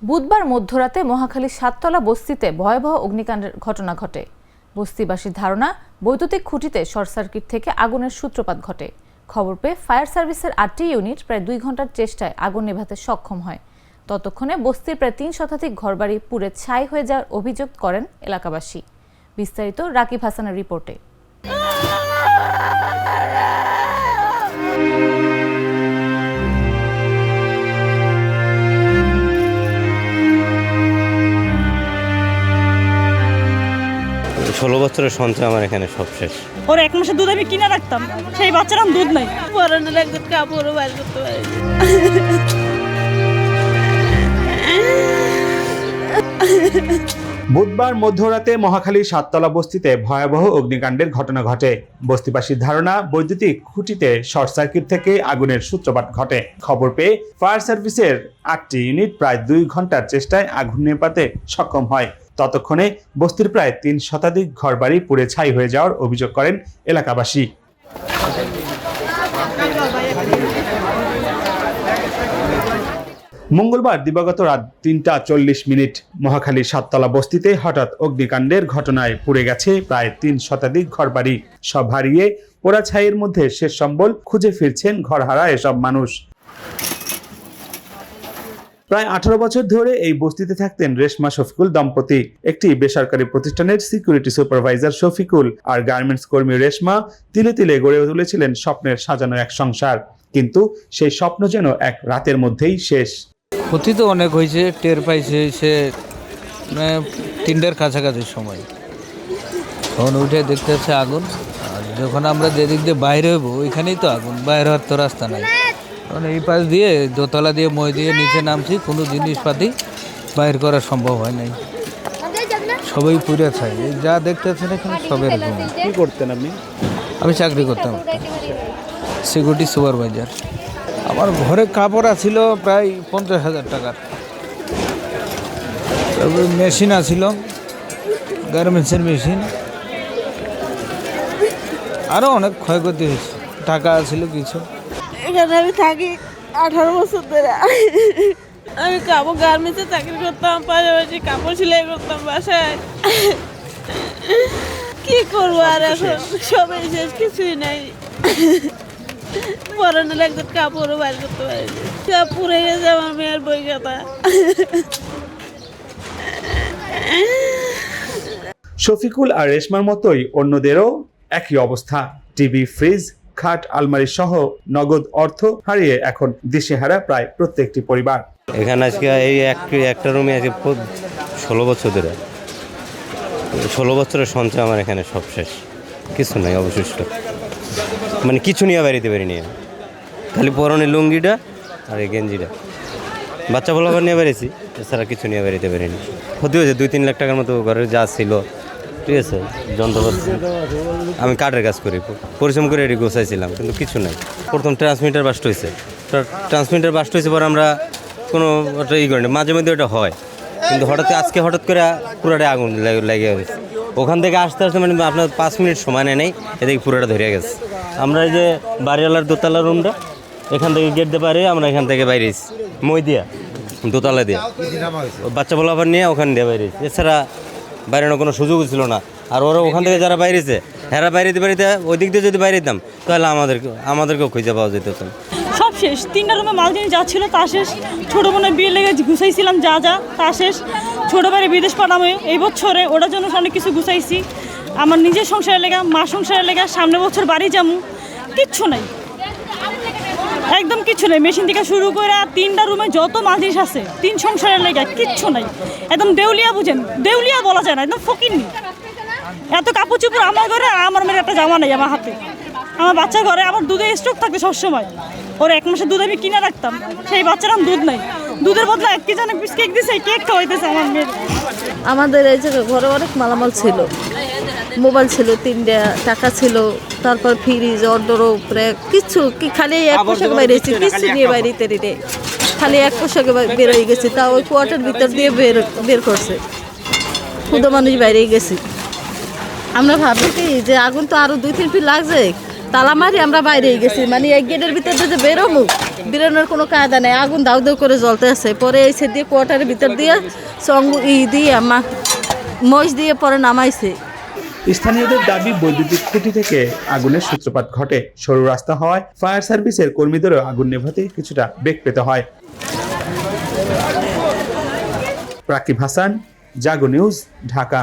বুধবার মধ্যরাতে মহাখালীর সাততলা বস্তিতে ভয়াবহ অগ্নিকাণ্ডের ঘটনা ঘটে। বস্তিবাসীর ধারণা, বৈদ্যুতিক খুঁটিতে শর্ট সার্কিট থেকে আগুনের সূত্রপাত ঘটে। খবর পেয়ে ফায়ার সার্ভিসের ৮টি ইউনিট প্রায় ২ ঘন্টার চেষ্টায় আগুন নেভাতে সক্ষম হয়। ততক্ষণে বস্তির প্রায় ৩ শতাধিক ঘরবাড়ি পুড়ে ছাই হয়ে যাওয়ার অভিযোগ করেন এলাকাবাসী। বিস্তারিত রাকিব হাসানের রিপোর্টে। ১৬ বছরের সঞ্চয় আমার এখানে সব শেষ। ওর ১ মাসের দুধ আমি কিনে রাখতাম, সেই বাচ্চারা দুধ নাই। পরনের একজন কাপড়ও বাইর করতে পারি। বুধবার মধ্যরাতে মহাখালীর সাততলা বস্তিতে ভয়াবহ অগ্নিকাণ্ডের ঘটনা ঘটে। বস্তিবাসীর ধারণা, বৈদ্যুতিক খুঁটিতে শর্ট সার্কিট থেকে আগুনের সূত্রপাত ঘটে। খবর পেয়ে ফায়ার সার্ভিসের ৮টি ইউনিট প্রায় ২ ঘন্টার চেষ্টায় আগুন নেভাতে সক্ষম হয়। ততক্ষণে বস্তির প্রায় ৩ শতাধিক ঘরবাড়ি পুড়ে ছাই হয়ে যাওয়ার অভিযোগ করেন এলাকাবাসী। মঙ্গলবার দিবাগত রাত ৩টা ৪০ মিনিট মহাখালীর সাততলা বস্তিতে হঠাৎ অগ্নিকাণ্ডের ঘটনায় পুড়ে গেছে প্রায় ৩ শতাধিক ঘরবাড়ি। সব হারিয়ে পোড়া ছাইয়ের মধ্যে শেষ সম্বল খুঁজে ফিরছেন ঘরহারা এসব মানুষ। প্রায় ১৮ বছর ধরে এই বস্তিতে থাকতেন রেশমা শফিকুল দম্পতি। একটি বেসরকারি প্রতিষ্ঠানের সিকিউরিটি সুপারভাইজার শফিকুল আর গার্মেন্টস কর্মী রেশমা তিলে তিলে গড়ে তুলেছিলেন স্বপ্নের সাজানো এক সংসার। কিন্তু সেই স্বপ্ন যেন এক রাতের মধ্যেই শেষ। ক্ষতি তো অনেক হয়েছে, টের পাইছে সে ৩টার কাছাকাছি সময়। তখন উঠে দেখতে হচ্ছে আগুন। আর যখন আমরা যেদিক দিয়ে বাইরে হইব ওইখানেই তো আগুন, বাইরে হওয়ার তো রাস্তা নাই। কারণ এই পাশ দিয়ে দোতলা দিয়ে মই দিয়ে নিচে নামছি, কোনো জিনিসপাতি বাইর করা সম্ভব হয় নাই, সবই পুড়ে ছাই। যা দেখতেছেন এখানে সবের এরকম। কি করতেন আপনি? আমি চাকরি করতাম, সিকিউরিটি সুপারভাইজার। আমার ঘরে কাপড় ছিল প্রায় ৫০,০০০ টাকার। তারপরে মেশিন আছিল, গার্মেন্টসের মেশিন। আরও অনেক ক্ষয়ক্ষতি হয়েছে, টাকা ছিল কিছু। এখানে আমি থাকি 18 বছর ধরে। আমি কাপড় গার্মেন্টসে চাকরি করতাম, পাশাপাশি কাপড় সেলাই করতাম বাসায়। কি করবো আর এখন সবাই শেষ, কিছুই নাই। পরনের একজন কাপড়ও বাইর করতে পারি। সব পুড়ে গেছে আমার মেয়ের বই খাতা। শফিকুল আর রেশমার মতোই অন্যদেরও একই অবস্থা। টিভি, ফ্রিজ, খাট, আলমারি সহ নগদ অর্থ হারিয়ে এখন দিশেহারা প্রায় প্রত্যেকটি পরিবার। এখানে আজকে এই একটা রুমে আজকে ১৬ বছর ধরে, ১৬ বছরের সঞ্চয় আমার এখানে সব শেষ। কিছু নাই অবশিষ্ট, মানে কিছু নিয়ে বেরিতে পারিনি। খালি পরনের লুঙ্গিটা আর এই গেঞ্জিটা, বাচ্চা বলাবার নিয়ে বেরিয়েছি, এছাড়া কিছু নিয়ে বেরিতে পারিনি। ক্ষতি হয়েছে ২-৩ লাখ টাকার মতো ঘরে যা ছিল, ঠিক আছে। যন্ত্রপাতি, আমি কাঠের কাজ করি, পরিশ্রম করে এটি গোছাইছিলাম, কিন্তু কিছু নাই। প্রথম ট্রান্সমিটার বাস্ট হয়েছে, পরে আমরা কোনো একটা করিনি। মাঝে মধ্যে ওটা হয়, কিন্তু আজকে হঠাৎ করে পুরাটা আগুন লেগে গেছে। ওখান থেকে আসতে মানে আপনার 5 মিনিট সময় নেই, এদিকে পুরোটা ধরে গেছে। আমরা এই যে বাড়িওয়ালার দোতলা রুমটা, এখান থেকে গেট দিয়ে বাইরে, আমরা এখান থেকে বাইরে মই দিয়া দোতলা দিয়ে বাচ্চা বলাবার নিয়ে ওখান দিয়ে বাইরে। এছাড়া বাইরের কোনো সুযোগ ছিল না। আর ওরা ওখান থেকে যারা বাইরেছে, এরা বাইরেতে ওই দিক দিয়ে যদি বাইরে দিতাম, তাহলে আমাদেরকেও খুঁজে পাওয়া যেত। সব শেষ। 3টা রুমে মাল জিনিস যা ছিল তা শেষ। ছোটো বোনের বিয়ে লেগে গুছাইছিলাম যা তা শেষ। ছোটো বাইরে বিদেশ পাঠামে এই বছরে, ওটার জন্য অনেক কিছু গুছাইছি। আমার নিজের সংসারের লেগা, মা সংসারের লেগা, সামনে বছর বাড়ি যাবো, কিচ্ছু নাই, একদম কিচ্ছু নেই। মেশিন থেকে শুরু করে 3টা রুমে যত মাল জিনিস আছে, 3 সংসারের লেগা কিচ্ছু নাই। একদম দেউলিয়া, বুঝেন, দেউলিয়া বলা যায় না, একদম ফকিরনি। এত কাপড় চোপড় আমার ঘরে, আমার মেয়ের একটা জামা নেই আমার হাতে। আমার বাচ্চার ঘরে আমার দুধের স্টক থাকে সবসময়। ওর 1 মাসের দুধ আমি কিনে রাখতাম, সেই বাচ্চারা দুধ নাই। দুধের বদলে 1 কেজি অনেক পিস কেক দিয়েছে, কেক খাওয়াইতেছে আমার মেয়ের। আমাদের এই যে ঘরে অনেক মালামাল ছিল, মোবাইল ছিল 3টা, টাকা ছিল, তারপর ফ্রিজ, অর্ডারও কিছু কি খালি 1 পোশাক বাইরেছি, কিছু নিয়ে বাইরেতে রে, খালি 1 পোশাকে বের হয়ে গেছি। তা ওই কোয়ার্টার ভিতর দিয়ে বের করছে, খুদা মানুষ বাইরে গেছি। আমরা ভাবি কি যে আগুন তো আরো 2-3 ফিট লাগছে, তালা মারি আমরা বাইরে গেছি, মানে এক গেটের ভিতরে যে বেরোবো বেরোনোর কোনো কায়দা নেই, আগুন দাউ দাউ করে জ্বলতে আছে। পরে এসে দিয়ে কোয়ার্টারের ভিতর দিয়ে দিয়ে মহিষ দিয়ে পরে নামাইছে। স্থানীয়দের দাবি, বৈদ্যুতিক খুঁটি থেকে আগুনের সূত্রপাত ঘটে। সরু রাস্তা হওয়ায় ফায়ার সার্ভিসের কর্মীদেরও আগুন নেভাতে কিছুটা বেগ পেতে হয়। রাকিব হাসান, জাগো নিউজ, ঢাকা।